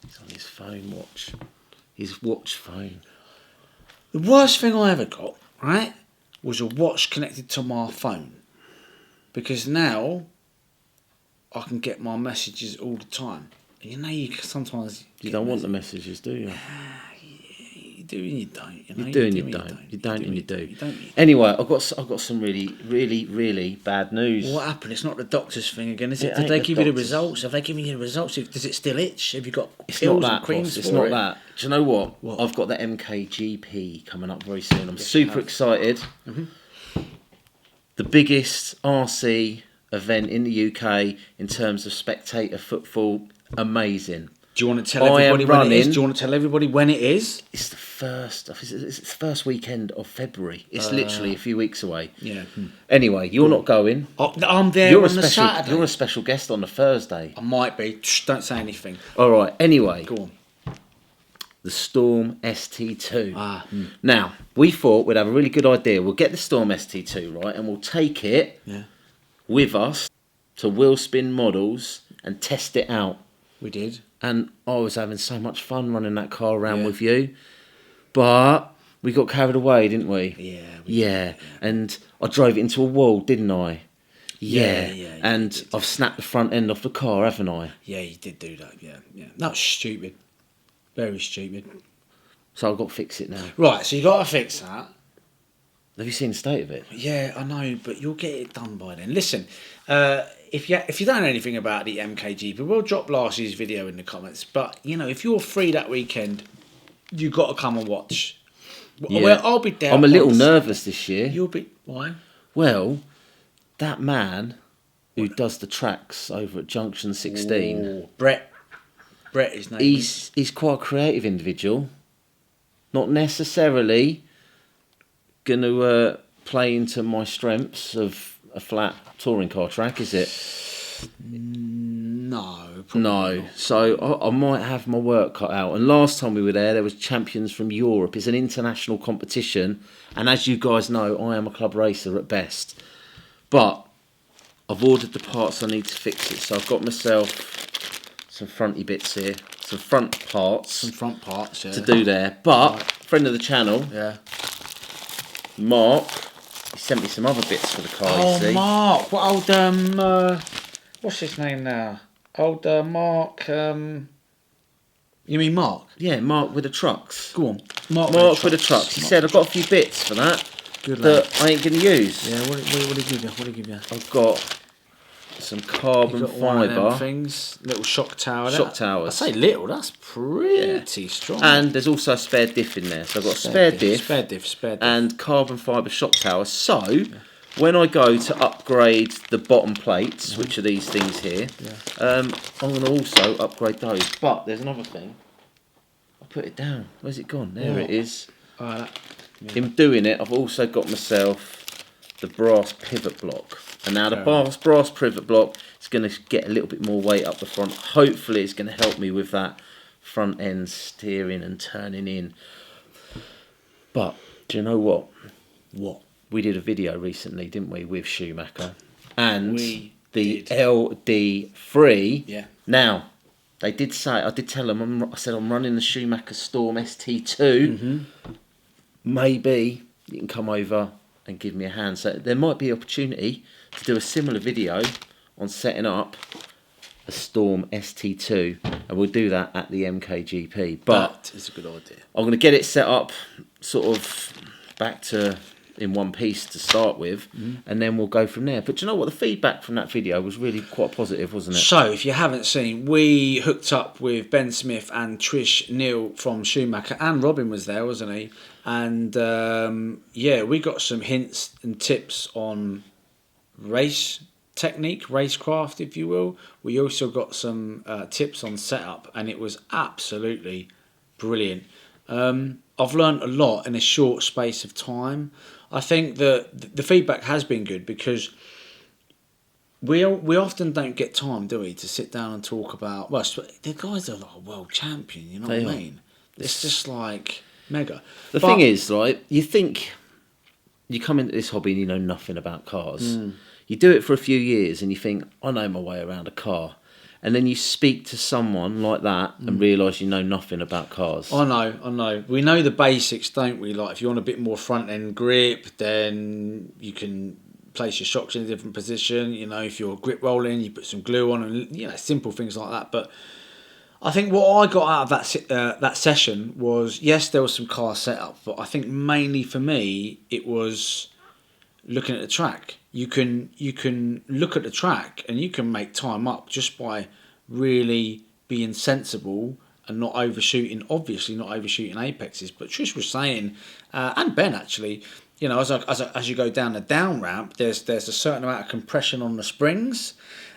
He's on his phone watch. His watch phone. The worst thing I ever got, right, was a watch connected to my phone. Because now I can get my messages all the time. And you know, sometimes you don't want the messages, do you? You do and you don't. You know? You do and you don't. You don't and you do. Anyway, I've got some really bad news. What happened? It's not the doctor's thing again, is it? Did they give you the results? Have they given you the results? Does it still itch? Have you got pills and creams for it? It's not that. Do you know what? I've got the MKGP coming up very soon. I'm super excited. Mm-hmm. The biggest RC event in the UK in terms of spectator footfall. Amazing. Do you want to tell everybody when it is? Do you want to tell everybody when it is? It's the first weekend of February. It's literally a few weeks away. Yeah. Anyway, you're not going. I'm there on the Saturday. You're a special guest on the Thursday. I might be. Don't say anything. All right. Anyway. Go on. The Storm ST2. Now, we thought we'd have a really good idea. We'll get the Storm ST2, right, and we'll take it with us to Wheelspin Models and test it out. We did. And I was having so much fun running that car around with you. But we got carried away, didn't we? Yeah. Yeah. And I drove it into a wall, didn't I? Yeah. And I've snapped the front end off the car, haven't I? Yeah, you did do that, yeah. That's stupid. Very stupid. So I've got to fix it now. Right, so you got to fix that. Have you seen the state of it? Yeah, I know, but you'll get it done by then. Listen, if you don't know anything about the MKGP, we'll drop last year's video in the comments. But, you know, if you're free that weekend, you've got to come and watch. Yeah. Well, I'll be there. I'm a little nervous this year. You'll be... Why? Well, that man who does the tracks over at Junction 16... Ooh, Brett, his name He's quite a creative individual. Not necessarily going to play into my strengths of a flat touring car track, is it? No. No. Not. So I might have my work cut out. And last time we were there was champions from Europe. It's an international competition. And as you guys know, I am a club racer at best. But I've ordered the parts I need to fix it. So I've got myself some fronty bits here. Some front parts. Yeah. To do there. But, friend of the channel, Mark, he sent me some other bits for the car, you see. Mark! What old, what's his name now? Old, Mark, you mean Mark? Yeah, Mark with the trucks. Go on. Mark with the trucks. He said, I've got a few bits for that. Good that I ain't going to use. Yeah, what did he give you? I've got some carbon fibre things, little shock tower. Shock towers. I say little, that's pretty strong. And there's also a spare diff in there. So I've got a spare diff, and carbon fibre shock towers. So when I go to upgrade the bottom plates, which are these things here, I'm going to also upgrade those. But there's another thing. I put it down. Where's it gone? There it is. In doing it, I've also got myself the brass pivot block. And now the brass pivot block is going to get a little bit more weight up the front. Hopefully it's going to help me with that front end steering and turning in. But do you know what? What? We did a video recently, didn't we, with Schumacher? And the LD3. Yeah. Now, they did say, I did tell them, I said I'm running the Schumacher Storm ST2. Mm-hmm. Maybe you can come over and give me a hand. So there might be opportunity to do a similar video on setting up a Storm ST2, and we'll do that at the MKGP. But that is a good idea. I'm going to get it set up sort of back to in one piece to start with, and then we'll go from there. But do you know what? The feedback from that video was really quite positive, wasn't it? So, if you haven't seen, we hooked up with Ben Smith and Trish Neal from Schumacher, and Robin was there, wasn't he? And we got some hints and tips on race technique, racecraft, if you will. We also got some tips on setup, and it was absolutely brilliant. I've learned a lot in a short space of time. I think that the feedback has been good because we often don't get time, do we, to sit down and talk about... Well, the guys are like a world champion, you know what I mean? It's just like mega. The thing is, right, you think you come into this hobby and you know nothing about cars. You do it for a few years and you think, I know my way around a car. and then you speak to someone like that and realise you know nothing about cars. I know. We know the basics, don't we? Like, if you want a bit more front end grip, then you can place your shocks in a different position. You know, if you're grip rolling, you put some glue on, and simple things like that. But I think what I got out of that session was, yes, there was some car setup, but I think mainly for me it was looking at the track. You can look at the track and you can make time up just by really being sensible and not overshooting. Obviously, not overshooting apexes. But Trish was saying, and Ben actually, as you go down the down ramp, there's a certain amount of compression on the springs.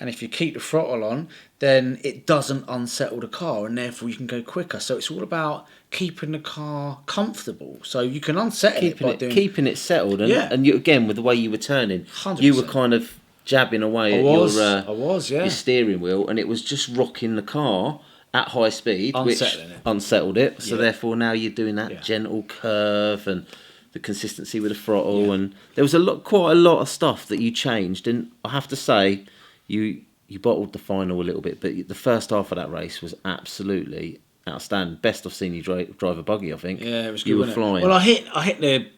And if you keep the throttle on, then it doesn't unsettle the car, and therefore you can go quicker. So it's all about keeping the car comfortable. So you can unsettle keeping it settled, and you, again, with the way you were turning, 100%. You were kind of jabbing away at your steering wheel, and it was just rocking the car at high speed, which unsettled it. So therefore now you're doing that gentle curve and the consistency with the throttle, and there was quite a lot of stuff that you changed. And I have to say, you bottled the final a little bit, but the first half of that race was absolutely outstanding. Best I've seen you drive a buggy, I think. Yeah, it was good. You were flying. Well, I hit the,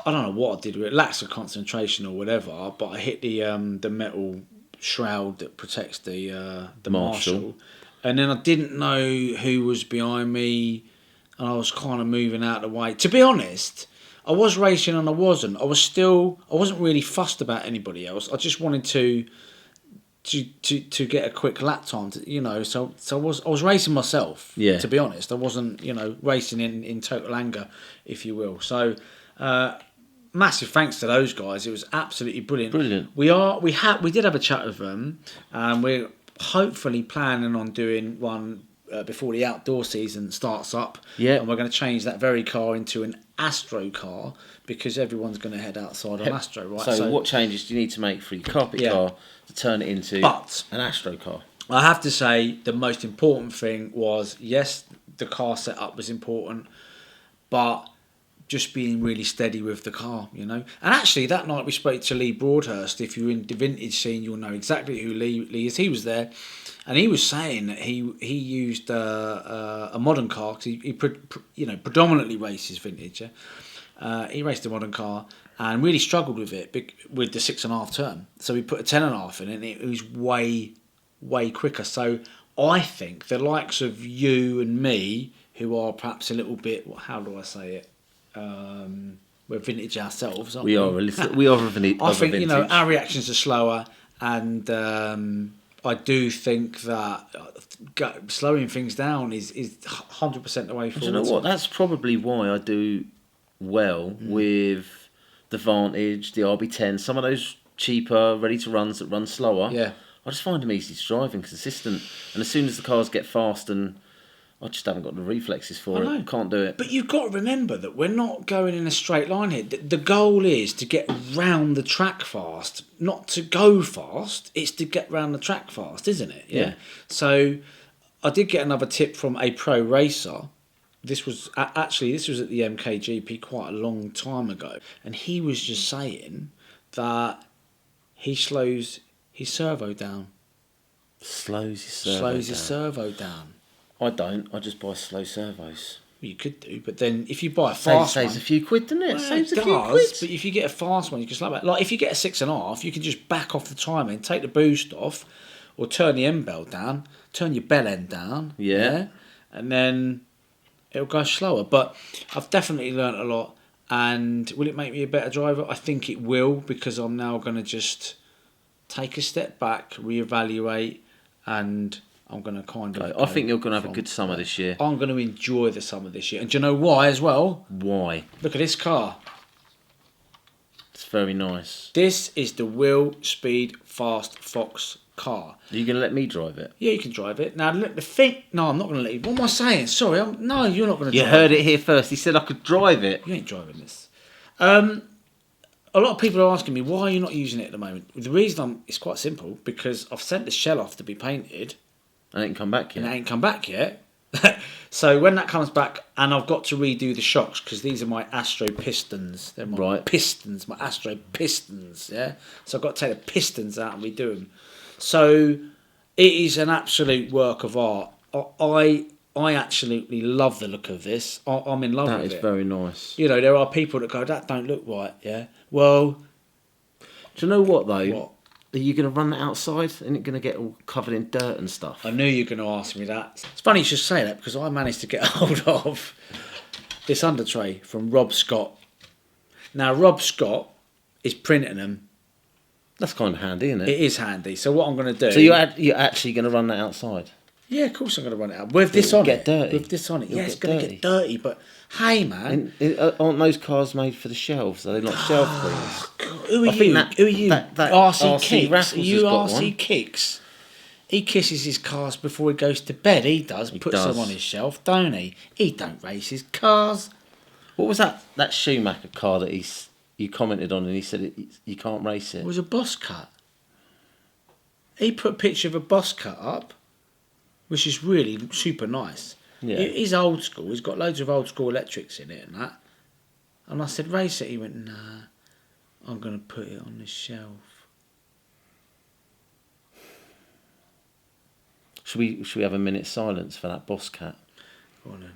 I don't know what I did with it, lacks of concentration or whatever, but I hit the metal shroud that protects the Marshall, and then I didn't know who was behind me, and I was kind of moving out of the way. To be honest, I was racing and I wasn't. I wasn't really fussed about anybody else. I just wanted to get a quick lap time, so I was racing myself. Yeah. To be honest, I wasn't racing in total anger, if you will. So massive thanks to those guys. It was absolutely brilliant. Brilliant. We did have a chat with them, and we're hopefully planning on doing one before the outdoor season starts up. Yeah. And we're going to change that very car into an Astro car, because everyone's going to head outside on Astro, right? So what changes do you need to make for your carpet car to turn it into an Astro car? I have to say the most important thing was, yes, the car setup was important, but just being really steady with the car, And actually, that night we spoke to Lee Broadhurst. If you're in the vintage scene, you'll know exactly who Lee is. He was there, and he was saying that he used a modern car, because he predominantly races vintage. He raced a modern car and really struggled with it with the 6.5 turn. So we put a 10.5 in it, and it was way quicker. So I think the likes of you and me, who are perhaps a little bit, how do I say it? We're vintage ourselves, aren't we? We are a vintage. I think our reactions are slower, and I do think that slowing things down is 100% the way forward. Do you know what? That's probably why I do well with the Vantage, the RB10, some of those cheaper, ready to runs that run slower. Yeah. I just find them easy to drive and consistent. And as soon as the cars get fast, and I just haven't got the reflexes for it. I can't do it. But you've got to remember that we're not going in a straight line here. The goal is to get round the track fast, not to go fast. It's to get round the track fast, isn't it? Yeah. So I did get another tip from a pro racer. This was at the MKGP quite a long time ago, and he was just saying that he slows his servo down. Slows his servo down. I don't. I just buy slow servos. Well, you could do, but then if you buy a fast one, saves a few quid, doesn't it? Well, saves a few quid. But if you get a fast one, you can slow back. Like if you get a 6.5, you can just back off the timing, take the boost off, or turn the end bell down, turn your bell end down. Yeah. And then it'll go slower. But I've definitely learnt a lot. And will it make me a better driver? I think it will, because I'm now going to just take a step back, reevaluate, and I'm going to kind of... I think you're going to have a good summer this year. I'm going to enjoy the summer this year. And do you know why as well? Why? Look at this car. It's very nice. This is the Wheelspeed Fast Fox car. Are you going to let me drive it? Yeah, you can drive it. Now, look, no, I'm not going to let you. What am I saying? Sorry, no, you're not going to drive it. You heard it here first. He said I could drive it. You ain't driving this. A lot of people are asking me, why are you not using it at the moment? The reason it's quite simple, because I've sent the shell off to be painted. And it ain't come back yet. So when that comes back, and I've got to redo the shocks, because these are my Astro pistons. They're my pistons, my Astro pistons, yeah? So I've got to take the pistons out and redo them. So It is an absolute work of art. I absolutely love the look of this. I'm in love with it. That is very nice. You know, there are people that go, that don't look right, yeah? Well... Do you know what, though? What? Are you going to run that outside? Isn't it going to get all covered in dirt and stuff? I knew you were going to ask me that. It's funny you should say that, because I managed to get hold of this under tray from Rob Scott. Now, Rob Scott is printing them. That's kind of handy, isn't it? It is handy. So what I'm going to do... So you're actually going to run that outside? Yeah, of course I'm going to run it out. With this on it. Dirty. With this on it. It'll Yeah, it's going to get dirty, but hey, man. Aren't those cars made for the shelves? Are they not shelf cleaners? Who are you? Who are you? That RC Kicks? Raffles Are you has got RC one. Kicks? He kisses his cars before he goes to bed. He does. Puts them on his shelf, don't he? He don't race his cars. What was that Schumacher car that you commented on and he said you can't race it? It was a boss cut. He put a picture of a boss cut up, which is really super nice. Yeah. He's old school. He's got loads of old school electrics in it and that. And I said, race it. He went, nah, I'm going to put it on the shelf. Should we have a minute's silence for that boss cat? Go on then.